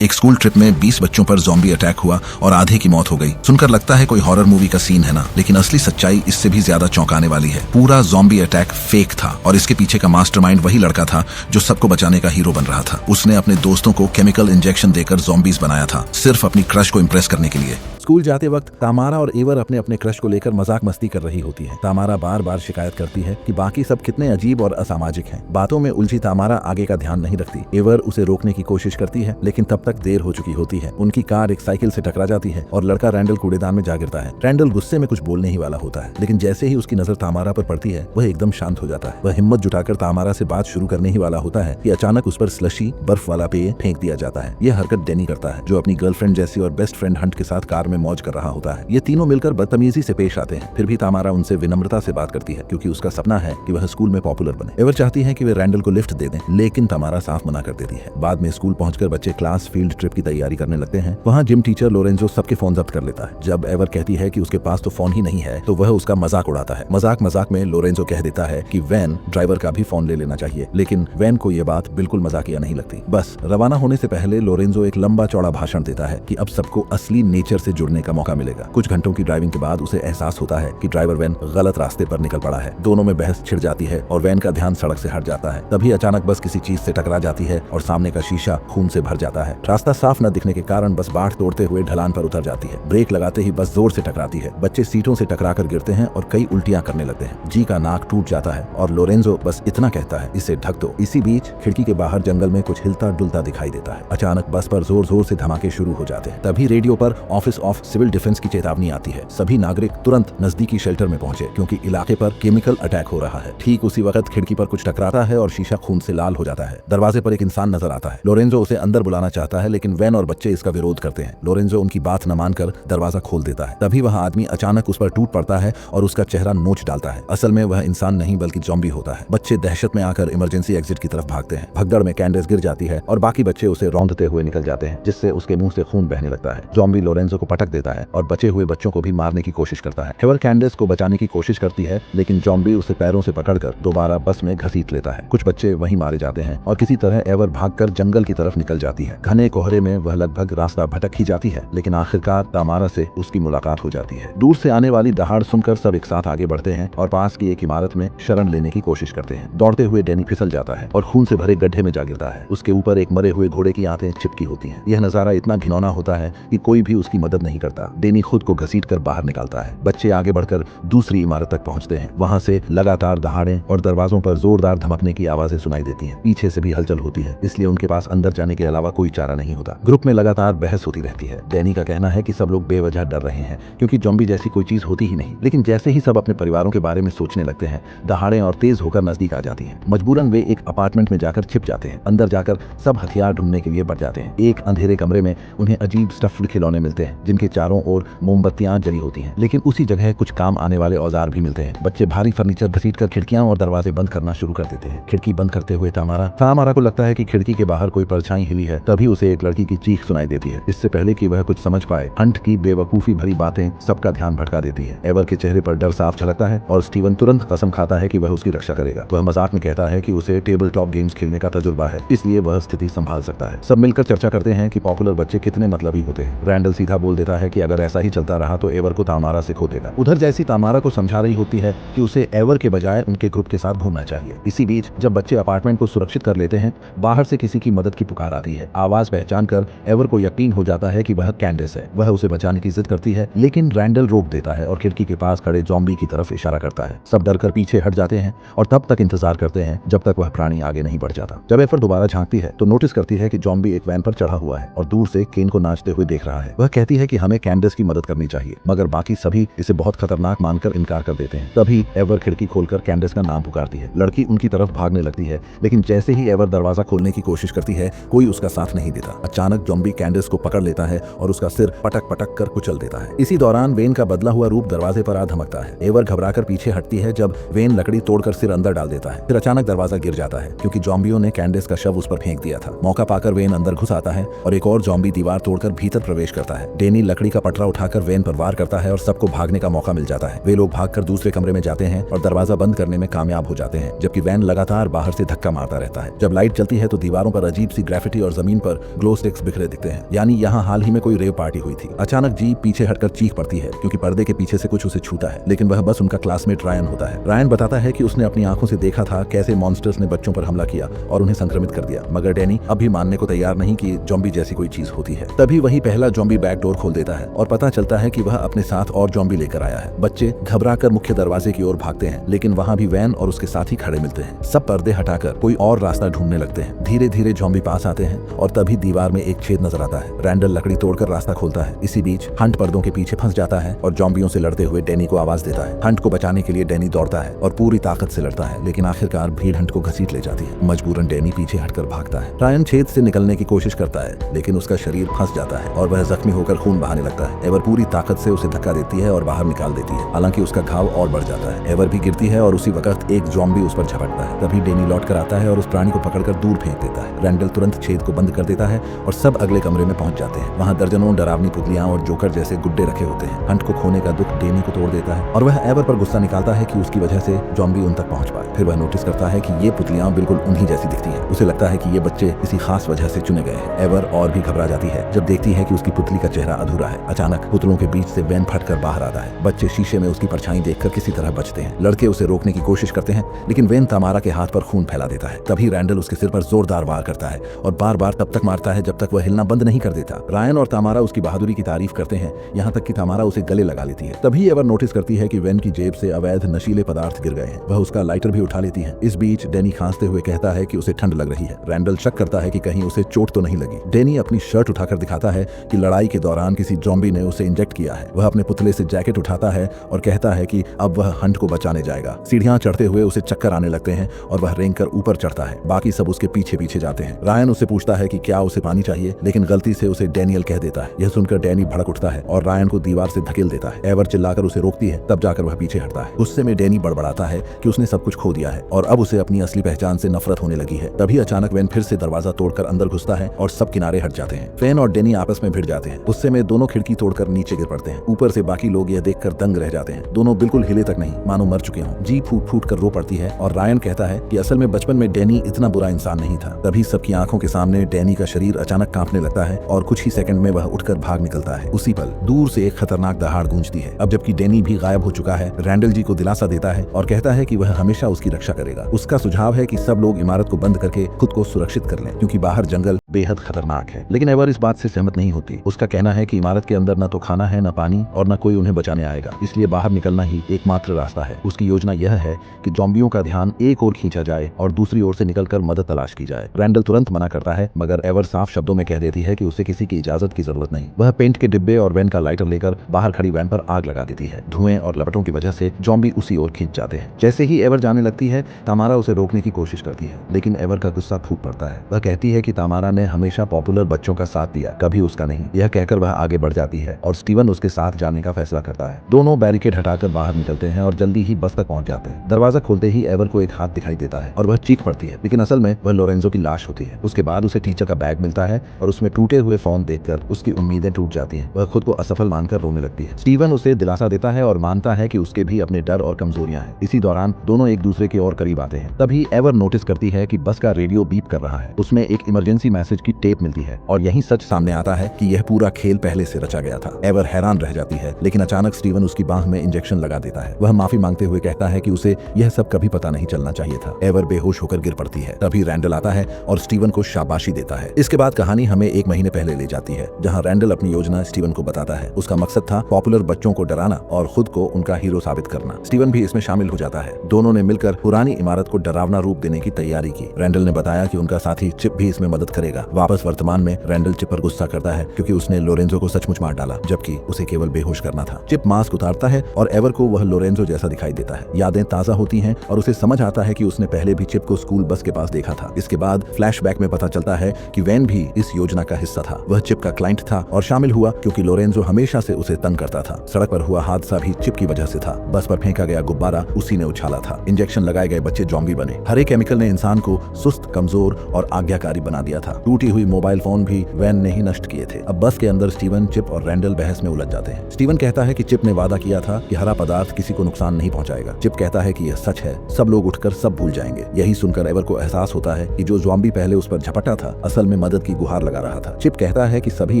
एक school trip में 20 बच्चों पर ज़ॉम्बी अटैक हुआ और आधे की मौत हो गई। सुनकर लगता है कोई हॉरर मूवी का सीन है ना, लेकिन असली सच्चाई इससे भी ज्यादा चौंकाने वाली है। पूरा ज़ॉम्बी अटैक फेक था और इसके पीछे का मास्टरमाइंड वही लड़का था जो सबको बचाने का हीरो बन रहा था। उसने अपने दोस्तों को केमिकल इंजेक्शन देकर ज़ॉम्बीज बनाया था, सिर्फ अपनी क्रश को इम्प्रेस करने के लिए। स्कूल जाते वक्त तामारा और एवर अपने अपने क्रश को लेकर मजाक मस्ती कर रही होती है। तामारा बार बार शिकायत करती है कि बाकी सब कितने अजीब और असामाजिक हैं। बातों में उलझी तामारा आगे का ध्यान नहीं रखती। एवर उसे रोकने की कोशिश करती है, लेकिन तब तक देर हो चुकी होती है। उनकी कार एक साइकिल से टकरा जाती है और लड़का रैंडल कूड़ेदान में जा गिरता है। रैंडल गुस्से में कुछ बोलने ही वाला होता है, लेकिन जैसे ही उसकी नजर तामारा पर पड़ती है वह एकदम शांत हो जाता है। वह हिम्मत जुटाकर तामारा से बात शुरू करने ही वाला होता है कि अचानक उस पर स्लशी बर्फ वाला पेय फेंक दिया जाता है। यह हरकत डैनी करता है, जो अपनी गर्लफ्रेंड जैसी और बेस्ट फ्रेंड हंट के साथ कार में मौज कर रहा होता है। ये तीनों मिलकर बदतमीजी से पेश आते हैं। फिर भी तामारा उनसे विनम्रता से बात करती है, क्योंकि उसका सपना है कि वह स्कूल में पॉपुलर बने। एवर चाहती है कि वे रैंडल को लिफ्ट दे दें, लेकिन तामारा साफ मना कर देती है। बाद में स्कूल पहुंचकर बच्चे क्लास फील्ड ट्रिप की तैयारी करने लगते हैं। वहाँ जिम टीचर लोरेंजो सबके फोन जब्त कर लेता है। जब एवर कहती है कि उसके पास तो फोन ही नहीं है, तो वह उसका मजाक उड़ाता है। मजाक मजाक में लोरेंजो कह देता है कि वैन ड्राइवर का भी फोन ले लेना चाहिए, लेकिन वैन को यह बात बिल्कुल मजाकिया नहीं लगती। बस रवाना होने से पहले लोरेंजो एक लंबा चौड़ा भाषण देता है कि अब सबको असली नेचर से जुड़ने का मौका मिलेगा। कुछ घंटों की ड्राइविंग के बाद उसे एहसास होता है कि ड्राइवर वैन गलत रास्ते पर निकल पड़ा है। दोनों में बहस छिड़ जाती है और वैन का ध्यान सड़क से हट जाता है। तभी अचानक बस किसी चीज से टकरा जाती है और सामने का शीशा खून से भर जाता है। रास्ता साफ न दिखने के कारण बस बाट तोड़ते हुए ढलान पर उतर जाती है। ब्रेक लगाते ही बस जोर से टकराती है। बच्चे सीटों से टकराकर गिरते हैं और कई उल्टियां करने लगते हैं। जी का नाक टूट जाता है और लोरेंजो बस इतना कहता है, इसे ढक दो। इसी बीच खिड़की के बाहर जंगल में कुछ हिलता डुलता दिखाई देता है। अचानक बस पर जोर जोर से धमाके शुरू हो जाते हैं। तभी रेडियो पर ऑफिस ऑफ सिविल डिफेंस की चेतावनी आती है। सभी नागरिक तुरंत नजदीकी शेल्टर में पहुंचे, क्योंकि इलाके पर केमिकल अटैक हो रहा है। ठीक उसी वक्त खिड़की पर कुछ टकराता है और शीशा खून से लाल हो जाता है। दरवाजे पर एक इंसान नजर आता है। लोरेंजो उसे अंदर बुलाना चाहता है, लेकिन वैन और बच्चे इसका विरोध करते हैं। लोरेंजो उनकी बात न मानकर दरवाजा खोल देता है। तभी वह आदमी अचानक उस पर टूट पड़ता है और उसका चेहरा नोच डालता है। असल में वह इंसान नहीं बल्कि ज़ॉम्बी होता है। बच्चे दहशत में आकर इमरजेंसी एग्जिट की तरफ भागते हैं। भगदड़ में कैंडेस गिर जाती है और बाकी बच्चे उसे रौंदते हुए निकल जाते हैं, जिससे उसके मुंह से खून बहने लगता है। ज़ॉम्बी लोरेंजो को पटक देता है और बचे हुए बच्चों को भी मारने की कोशिश करता है। एवर कैंडेस को बचाने की कोशिश करती है, लेकिन ज़ॉम्बी उसे पैरों से पकड़कर दोबारा बस में घसीट लेता है। कुछ बच्चे वहीं मारे जाते हैं और किसी तरह एवर भागकर जंगल की तरफ निकल जाती है। घने कोहरे में वह लगभग रास्ता भटक ही जाती है, लेकिन आखिरकार तामारा से उसकी मुलाकात हो जाती है। दूर से आने वाली दहाड़ सुनकर सब एक साथ आगे बढ़ते हैं और पास की एक इमारत में शरण लेने की कोशिश करते हैं। दौड़ते हुए डैनी फिसल जाता है और खून से भरे गड्ढे में जा गिरता है। उसके ऊपर एक मरे हुए घोड़े की आंतें चिपकी होती हैं। यह नजारा इतना घिनौना होता है कि कोई भी उसकी मदद नहीं करता। डैनी खुद को घसीटकर बाहर निकालता है। बच्चे आगे बढ़कर दूसरी इमारत तक पहुंचते हैं। वहां से लगातार दहाड़ें और दरवाजों पर जोरदार धमकने की आवाजें सुनाई देती हैं। पीछे से भी हलचल होती है, इसलिए उनके पास अंदर जाने के अलावा कोई चारा नहीं होता। ग्रुप में लगातार बहस होती रहती है। डैनी का कहना है कि सब लोग बेवजह डर रहे हैं, क्योंकि ज़ॉम्बी जैसी कोई चीज होती ही नहीं। लेकिन जैसे ही सब अपने परिवारों के बारे में सोचने लगते हैं, दहाड़ें और तेज होकर नजदीक आ जाती हैं। मजबूरन वे एक अपार्टमेंट में जाकर छिप जाते हैं। अंदर जाकर सब हथियार ढूंढने के लिए बढ़ जाते हैं। एक अंधेरे कमरे में उन्हें अजीब स्टफ्ड खिलौने मिलते हैं, जिनके चारों ओर मोमबत्तियां जली होती हैं। लेकिन उसी जगह कुछ काम आने वाले औजार भी मिलते हैं। बच्चे भारी फर्नीचर घसीटकर खिड़कियां और दरवाजे बंद करना शुरू कर देते हैं। खिड़की बंद करते हुए तामारा को लगता है कि खिड़की के बाहर कोई परछाई हिली है। तभी उसे एक लड़की की चीख सुनाई देती है। इससे पहले कि वह कुछ समझ पाए, हंट की बेवकूफी भरी बातें सबका ध्यान भटका देती है। एवर के चेहरे पर डर साफ झलकता है और स्टीवन तुरंत कसम खाता है कि वह उसकी रक्षा करेगा। वह मजाक में कहता है कि उसे टेबल टॉप गेम्स खेलने का तजुर्बा है, इसलिए वह स्थिति संभाल सकता है। सब मिलकर चर्चा करते हैं कि पॉपुलर बच्चे कितने मतलबी होते हैं। रैंडल सीधा बोल देता है कि अगर ऐसा ही चलता रहा तो एवर को तामारा से खो देगा। उधर जैसी तामारा को समझा रही होती है कि उसे एवर के बजाय उनके ग्रुप के साथ घूमना चाहिए। इसी बीच जब बच्चे अपार्टमेंट को सुरक्षित कर लेते हैं, बाहर से किसी की मदद की पुकार आती है। आवाज पहचान कर एवर को यकीन हो जाता है कि वह कैंडेस है। वह उसे बचाने की जिद करती है, लेकिन रैंडल रोक देता है और खिड़की के पास खड़े ज़ॉम्बी की तरफ इशारा करता है। सब डरकर पीछे हट जाते हैं और तब तक इंतजार करते हैं जब तक वह प्राणी आगे नहीं बढ़ जाता। जब एवर दोबारा झांकती है तो नोटिस करती है कि ज़ॉम्बी एक वैन पर चढ़ा हुआ है और दूर से केन को नाचते हुए देख रहा है। वह कहती है कि हमें कैंडेस की मदद करनी चाहिए, मगर बाकी सभी इसे बहुत खतरनाक मानकर इनकार कर देते हैं। तभी एवर खिड़की खोलकर कैंडेस का नाम पुकारती है। लड़की उनकी तरफ भागने लगती है, लेकिन जैसे ही एवर दरवाजा खोलने की कोशिश करती है, कोई उसका साथ नहीं देता। अचानक ज़ॉम्बी कैंडेस को पकड़ लेता है और उसका सिर पटक पटक कर कुचल देता है। इसी दौरान वेन का बदला हुआ रूप दरवाजे पर आ धमकता है। एवर घबराकर पीछे हटती है जब वेन लकड़ी तोड़कर सिर अंदर डाल देता है। फिर अचानक दरवाजा गिर जाता है, क्योंकि ज़ॉम्बियों ने कैंडेस का शव उस पर फेंक दिया था। मौका पाकर वेन अंदर घुस आता है और एक और ज़ॉम्बी दीवार तोड़कर भीतर प्रवेश करता है। डैनी लकड़ी का पटरा उठाकर वैन पर वार करता है और सबको भागने का मौका मिल जाता है। वे लोग भागकर दूसरे कमरे में जाते हैं और दरवाजा बंद करने में कामयाब हो जाते हैं, जबकि वैन लगातार बाहर से धक्का मारता रहता है। जब लाइट चलती है तो दीवारों पर अजीब सी ग्राफिटी और जमीन पर ग्लो स्टिक्स बिखरे दिखते हैं, यानी यहाँ हाल ही में कोई रेव पार्टी हुई थी। अचानक जीप पीछे हटकर चीख पड़ती है क्योंकि पर्दे के पीछे से कुछ उसे छूता है, लेकिन वह बस उनका क्लासमेट रायन होता है। रायन बताता है कि उसने अपनी आंखों से देखा था कैसे मॉन्स्टर्स ने बच्चों पर हमला किया और उन्हें संक्रमित कर दिया, मगर डैनी अब भी मानने को तैयार नहीं कि जॉम्बी जैसी कोई चीज होती है। तभी वही पहला जॉम्बी बैक डोर खोल देता है और पता चलता है कि वह अपने साथ और जॉम्बी लेकर आया है। बच्चे घबराकर मुख्य दरवाजे की ओर भागते हैं, लेकिन वहां भी वैन और उसके साथी खड़े मिलते हैं। सब पर्दे हटाकर कोई और रास्ता ढूंढने लगते हैं। धीरे धीरे जॉम्बी पास आते हैं और तभी दीवार में एक छेद नजर आता है। रैंडल लकड़ी तोड़कर रास्ता खोलता है। इसी बीच हंट पर्दों के पीछे फंस जाता है और जॉम्बियों से लड़ते हुए डैनी को आवाज देता है। हंट को बचाने के लिए डैनी दौड़ता है और पूरी ताकत से लड़ता है, लेकिन आखिरकार भीड़ हंट को घसीट ले जाती है। मजबूरन डैनी पीछे हटकर भागता है। रायन छेद से निकलने की कोशिश करता है, लेकिन उसका शरीर फंस जाता है और वह जख्मी होकर खून बहाने लगता है। एवर पूरी ताकत से उसे धक्का देती है और बाहर निकाल देती है, हालांकि उसका घाव और बढ़ जाता है। एवर भी गिरती है और उसी वक्त एक जॉम्बी उस पर झपटता है। तभी डैनी लौट कर आता है और उस प्राणी को पकड़कर दूर फेंक देता है। रैंडल तुरंत छेद को बंद कर देता है और सब अगले कमरे में पहुंच जाते हैं। वहां दर्जनों डरावनी पुतलियां और जोकर जैसे गुड्डे रखे होते हैं। हंट को खोने का दुख डैनी को तोड़ देता है और वह एवर पर गुस्सा निकालता है कि उसकी वजह से जॉम्बी उन तक पहुंच पाए। फिर वह नोटिस करता है कि ये पुतलियां बिल्कुल उन्हीं जैसी दिखती हैं। उसे लगता है कि ये बच्चे किसी खास वजह से चुने गए हैं। एवर और भी घबरा जाती है जब देखती है कि उसकी पुतली का चेहरा अधूरा है। अचानक पुतलों के बीच से वैन फटकर बाहर आता है। बच्चे शीशे में उसकी परछाई देखकर किसी तरह बचते हैं। लड़के उसे रोकने की कोशिश करते हैं, लेकिन वैन तामारा के हाथ पर खून फैला देता है। तभी रैंडल उसके सिर पर जोरदार वार करता है और बार बार तब तक मारता है जब तक वह हिलना बंद नहीं कर देता। रायन और तामारा उसकी बहादुरी की तारीफ करते हैं, यहाँ तक कि तामारा उसे गले लगा लेती है। तभी एवर नोटिस करती है कि वैन की जेब से अवैध नशीले पदार्थ गिर गए हैं। वह उसका लाइटर भी उठा लेती है। इस बीच डैनी खांसते हुए कहता है कि उसे ठंड लग रही है। रैंडल शक करता है कि कहीं उसे चोट तो नहीं लगी। डैनी अपनी शर्ट उठाकर दिखाता है कि लड़ाई के दौरान किसी जॉम्बी ने उसे इंजेक्ट किया है। वह अपने पुतले से जैकेट उठाता है और कहता है कि अब वह हंट को बचाने जाएगा। सीढ़ियां चढ़ते हुए उसे चक्कर आने लगते हैं और वह रेंग कर ऊपर चढ़ता है। बाकी सब उसके पीछे पीछे जाते हैं। रायन उससे पूछता है कि क्या उसे पानी चाहिए, लेकिन गलती से उसे डैनियल कह देता है। यह सुनकर डैनी भड़क उठता है और रायन को दीवार से धकेल देता है। एवर चिल्लाकर उसे रोकती है, तब जाकर वह पीछे हटता है। गुस्से में डैनी बड़बड़ाता है कि उसने सब कुछ खो दिया है और अब उसे अपनी असली पहचान से नफरत होने लगी है। तभी अचानक वैन फिर से दरवाजा तोड़कर अंदर घुसता है और सब किनारे हट जाते हैं। फैन और डैनी आपस में भिड़ जाते हैं। गुस्से में दोनों खिड़की तोड़कर नीचे गिर पड़ते हैं। ऊपर से बाकी लोग यह देखकर दंग रह जाते हैं। दोनों बिल्कुल हिले तक नहीं, मानो मर चुके हों। जी फूट फूट कर रो पड़ती है और रायन कहता है कि असल में बचपन में डैनी इतना बुरा इंसान नहीं था। तभी सबकी आंखों के सामने डैनी का शरीर अचानक कांपने लगता है और कुछ ही सेकंड में वह उठकर भाग निकलता है। उसी पल दूर से एक खतरनाक दहाड़ गूंजती है। अब जबकि डैनी भी गायब हो चुका है, रैंडल जी को दिलासा देता है और कहता है कि वह हमेशा उसकी रक्षा करेगा। उसका सुझाव है कि सब लोग इमारत को बंद करके खुद को सुरक्षित कर लें, क्योंकि बाहर जंगल बेहद खतरनाक है। लेकिन एवर इस बात से सहमत नहीं होती। उसका कहना है कि इमारत के अंदर न तो खाना है, न पानी और न कोई उन्हें बचाने आएगा, इसलिए बाहर निकलना ही एकमात्र रास्ता है। उसकी योजना यह है कि जॉम्बियों का ध्यान एक ओर खींचा जाए और दूसरी ओर से निकलकर मदद तलाश की जाए। रैंडल तुरंत मना करता है, मगर एवर साफ शब्दों में कह देती है कि उसे किसी की इजाजत की जरूरत नहीं। वह पेंट के डिब्बे और वैन का लाइटर लेकर बाहर खड़ी वैन पर आग लगा देती है। धुएं और लपटों की वजह से जॉम्बी उसी ओर खींच जाते हैं। जैसे ही एवर जाने लगती है, तामारा उसे रोकने की कोशिश करती है, लेकिन एवर का गुस्सा फूट पड़ता है। वह कहती है कि तामारा ने हमेशा पॉपुलर बच्चों का साथ दिया, कभी उसका नहीं। यह कहकर वह आगे बढ़ जाती है और स्टीवन उसके साथ जाने का फैसला करता है। दोनों बैरिकेड हटाकर बाहर निकलते हैं और जल्दी ही बस तक पहुंच जाते हैं। दरवाजा खोलते ही एवर को एक हाथ दिखाई देता है और वह चीख पड़ती है, लेकिन असल में वह लोरेंजो की लाश होती है। उसके बाद उसे टीचर का बैग मिलता है और उसमें टूटे हुए फोन देखकर उसकी उम्मीदें टूट जाती हैं। वह खुद को असफल मानकर रोने लगती है। स्टीवन उसे दिलासा देता है और मानता है कि उसके भी अपने डर और कमजोरियां हैं। इसी दौरान दोनों एक दूसरे के और करीब आते हैं। तभी एवर नोटिस करती है कि बस का रेडियो बीप कर रहा है। उसमें एक इमरजेंसी मैसेज की टेप मिलती है और यही सच सामने आता है कि यह पूरा खेल पहले से रचा गया था। एवर हैरान रह जाती है, लेकिन अचानक स्टीवन उसकी बांह में इंजेक्शन लगा देता है। वह माफी मांगते हुए कहता है कि उसे यह सब कभी पता नहीं चलना चाहिए था। एवर बेहोश होकर गिर पड़ती है। तभी रैंडल आता है और स्टीवन को शाबाशी देता है। इसके बाद कहानी हमें एक महीने पहले ले जाती है, जहाँ रैंडल अपनी योजना स्टीवन को बताता है। उसका मकसद था पॉपुलर बच्चों को डराना और खुद को उनका हीरो साबित करना। स्टीवन भी इसमें शामिल हो जाता है। दोनों ने मिलकर पुरानी इमारत को डरावना रूप देने की तैयारी की। रैंडल ने बताया कि उनका साथी चिप भी इसमें मदद करेगा। वापस वर्तमान में रैंडल चिप पर गुस्सा करता है क्योंकि उसने लोरेंजो को सचमुच मार डाला, जबकि उसे केवल बेहोश करना था। चिप मास्क उतारता है और एवर को वह लोरेंजो जैसा दिखाई देता है। यादें ताजा होती हैं और उसे समझ आता है कि उसने पहले भी चिप को स्कूल बस के पास देखा था। इसके बाद फ्लैशबैक में पता चलता है कि वैन भी इस योजना का हिस्सा था। वह चिप का क्लाइंट था और शामिल हुआ क्योंकि लोरेंजो हमेशा से उसे तंग करता था। सड़क पर हुआ हादसा भी चिप की वजह से था। बस पर फेंका गया गुब्बारा उसी ने उछाला था। इंजेक्शन लगाए गए बच्चे जॉम्बी बने। हरे केमिकल ने इंसान को सुस्त, कमजोर और आज्ञाकारी बना दिया था। टूटी हुई मोबाइल फोन भी वैन ने ही नष्ट किए थे। अब बस के अंदर स्टीवन स्टीवन, चिप और रैंडल बहस में उलझ जाते हैं। स्टीवन कहता है कि चिप ने वादा किया था कि हरा पदार्थ किसी को नुकसान नहीं पहुंचाएगा। चिप कहता है कि यह सच है, सब लोग उठकर सब भूल जाएंगे। यही सुनकर एवर को एहसास होता है कि जो ज़ॉम्बी पहले उस पर झपटा था असल में मदद की गुहार लगा रहा था। चिप कहता है कि सभी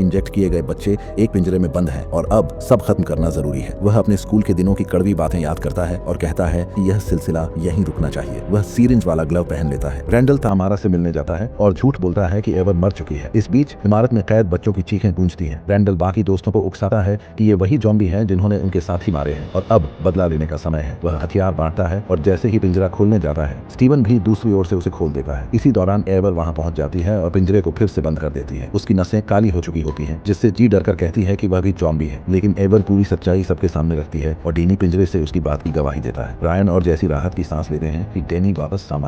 इंजेक्ट किए गए बच्चे एक पिंजरे में बंद हैं और अब सब खत्म करना जरूरी है। वह अपने स्कूल के दिनों की कड़वी बातें याद करता है और कहता है कि यह सिलसिला यहीं रुकना चाहिए। वह सीरिंज वाला ग्लव पहन लेता है। रैंडल तामारा से मिलने जाता है और झूठ बोलता है कि एवर मर चुकी है। इस बीच इमारत में कैद बच्चों की चीखें गूंजती हैं। रैंडल बाकी दोस्तों को उकसाता है कि ये वही ज़ॉम्बी हैं जिन्होंने उनके साथी मारे हैं और अब बदला लेने का समय है। वह हथियार बांटता है और जैसे ही पिंजरा खोलने जाता है स्टीवन भी दूसरी ओर से उसे खोल देता है। इसी दौरान एवर वहां पहुंच जाती है और पिंजरे को फिर से बंद कर देती है। उसकी नसें काली हो चुकी होती हैं, जिससे जी डरकर कहती है कि वह भी ज़ॉम्बी है। लेकिन एवर पूरी सच्चाई सबके सामने रखती है और डेनी पिंजरे से उसकी बात की गवाही देता है। रायन और जैसी राहत की सांस लेते हैं कि डेनी वापस सामान्य